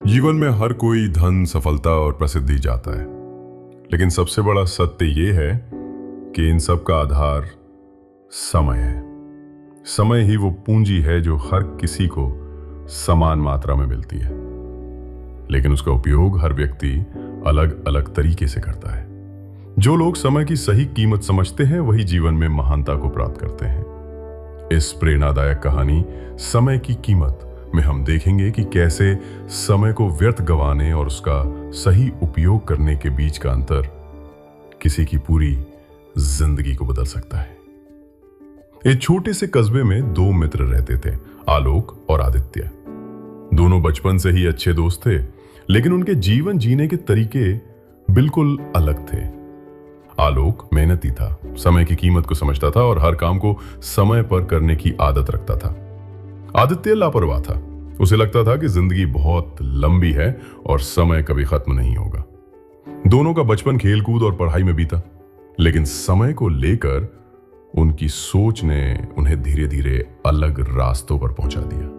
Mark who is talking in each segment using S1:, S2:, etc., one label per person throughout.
S1: जीवन में हर कोई धन, सफलता और प्रसिद्धि चाहता है, लेकिन सबसे बड़ा सत्य यह है कि इन सब का आधार समय है। समय ही वो पूंजी है जो हर किसी को समान मात्रा में मिलती है, लेकिन उसका उपयोग हर व्यक्ति अलग अलग तरीके से करता है। जो लोग समय की सही कीमत समझते हैं वही जीवन में महानता को प्राप्त करते हैं। इस प्रेरणादायक कहानी समय की कीमत में हम देखेंगे कि कैसे समय को व्यर्थ गंवाने और उसका सही उपयोग करने के बीच का अंतर किसी की पूरी जिंदगी को बदल सकता है। एक छोटे से कस्बे में दो मित्र रहते थे, आलोक और आदित्य। दोनों बचपन से ही अच्छे दोस्त थे, लेकिन उनके जीवन जीने के तरीके बिल्कुल अलग थे। आलोक मेहनती था, समय की कीमत को समझता था और हर काम को समय पर करने की आदत रखता था। आदित्य लापरवाह था। उसे लगता था कि जिंदगी बहुत लंबी है और समय कभी खत्म नहीं होगा। दोनों का बचपन खेलकूद और पढ़ाई में बीता, लेकिन समय को लेकर उनकी सोच ने उन्हें धीरे धीरे अलग रास्तों पर पहुंचा दिया।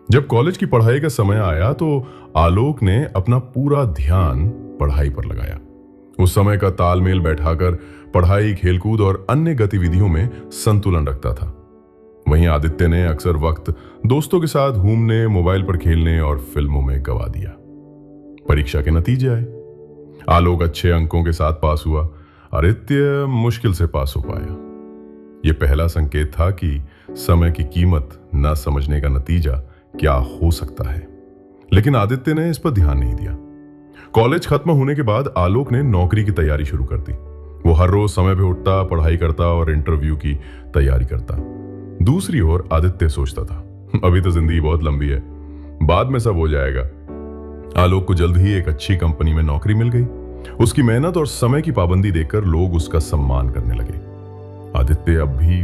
S1: जब कॉलेज की पढ़ाई का समय आया तो आलोक ने अपना पूरा ध्यान पढ़ाई पर लगाया। उस समय का तालमेल बैठाकर पढ़ाई, खेलकूद और अन्य गतिविधियों में संतुलन रखता था। वहीं आदित्य ने अक्सर वक्त दोस्तों के साथ घूमने, मोबाइल पर खेलने और फिल्मों में गवा दिया। परीक्षा के नतीजे आए। आलोक अच्छे अंकों के साथ पास हुआ, आदित्य मुश्किल से पास हो पाया। यह पहला संकेत था कि समय की कीमत न समझने का नतीजा क्या हो सकता है, लेकिन आदित्य ने इस पर ध्यान नहीं दिया। कॉलेज खत्म होने के बाद आलोक ने नौकरी की तैयारी शुरू कर दी। वो हर रोज समय पे उठता, पढ़ाई करता और इंटरव्यू की तैयारी करता। दूसरी ओर आदित्य सोचता था, अभी तो जिंदगी बहुत लंबी है, बाद में सब हो जाएगा। आलोक को जल्द ही एक अच्छी कंपनी में नौकरी मिल गई। उसकी मेहनत और समय की पाबंदी देखकर लोग उसका सम्मान करने लगे। आदित्य अब भी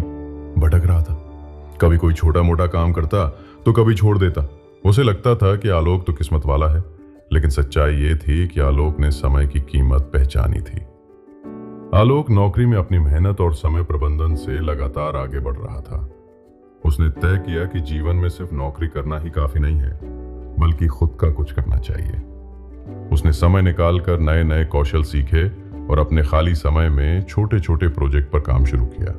S1: भटक रहा था। कभी कोई छोटा मोटा काम करता तो कभी छोड़ देता। उसे लगता था कि आलोक तो किस्मत वाला है, लेकिन सच्चाई ये थी कि आलोक ने समय की कीमत पहचानी थी। आलोक नौकरी में अपनी मेहनत और समय प्रबंधन से लगातार आगे बढ़ रहा था। उसने तय किया कि जीवन में सिर्फ नौकरी करना ही काफी नहीं है, बल्कि खुद का कुछ करना चाहिए। उसने समय निकालकर नए नए कौशल सीखे और अपने खाली समय में छोटे छोटे प्रोजेक्ट पर काम शुरू किया।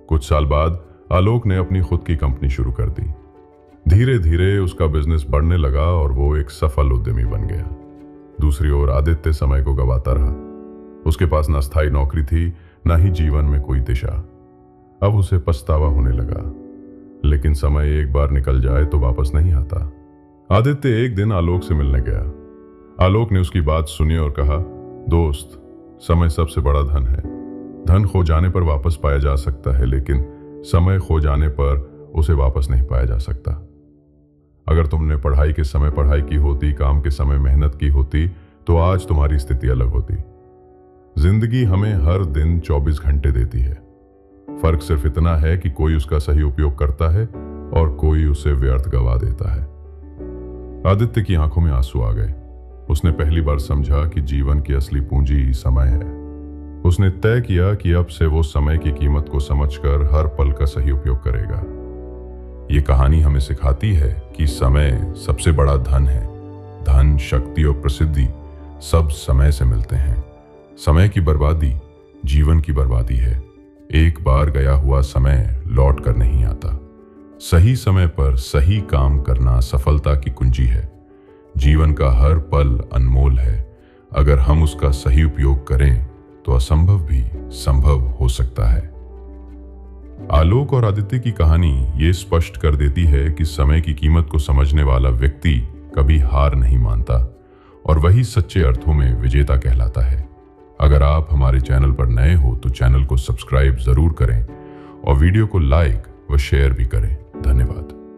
S1: कुछ साल बाद आलोक ने अपनी खुद की कंपनी शुरू कर दी। धीरे धीरे उसका बिजनेस बढ़ने लगा और वो एक सफल उद्यमी बन गया। दूसरी ओर आदित्य समय को गंवाता रहा। उसके पास न स्थायी नौकरी थी, न ही जीवन में कोई दिशा। अब उसे पछतावा होने लगा, लेकिन समय एक बार निकल जाए तो वापस नहीं आता। आदित्य एक दिन आलोक से मिलने गया। आलोक ने उसकी बात सुनी और कहा, दोस्त, समय सबसे बड़ा धन है। धन खो जाने पर वापस पाया जा सकता है, लेकिन समय खो जाने पर उसे वापस नहीं पाया जा सकता। अगर तुमने पढ़ाई के समय पढ़ाई की होती, काम के समय मेहनत की होती, तो आज तुम्हारी स्थिति अलग होती। जिंदगी हमें हर दिन 24 घंटे देती है। फर्क सिर्फ इतना है कि कोई उसका सही उपयोग करता है और कोई उसे व्यर्थ गवा देता है। आदित्य की आंखों में आंसू आ गए। उसने पहली बार समझा कि जीवन की असली पूंजी समय है। उसने तय किया कि अब से वो समय की कीमत को समझकर हर पल का सही उपयोग करेगा। ये कहानी हमें सिखाती है कि समय सबसे बड़ा धन है। धन, शक्ति और प्रसिद्धि सब समय से मिलते हैं। समय की बर्बादी जीवन की बर्बादी है। एक बार गया हुआ समय लौट कर नहीं आता। सही समय पर सही काम करना सफलता की कुंजी है। जीवन का हर पल अनमोल है। अगर हम उसका सही उपयोग करें तो असंभव भी संभव हो सकता है। आलोक और आदित्य की कहानी ये स्पष्ट कर देती है कि समय की कीमत को समझने वाला व्यक्ति कभी हार नहीं मानता और वही सच्चे अर्थों में विजेता कहलाता है। अगर आप हमारे चैनल पर नए हो तो चैनल को सब्सक्राइब जरूर करें और वीडियो को लाइक व शेयर भी करें। धन्यवाद।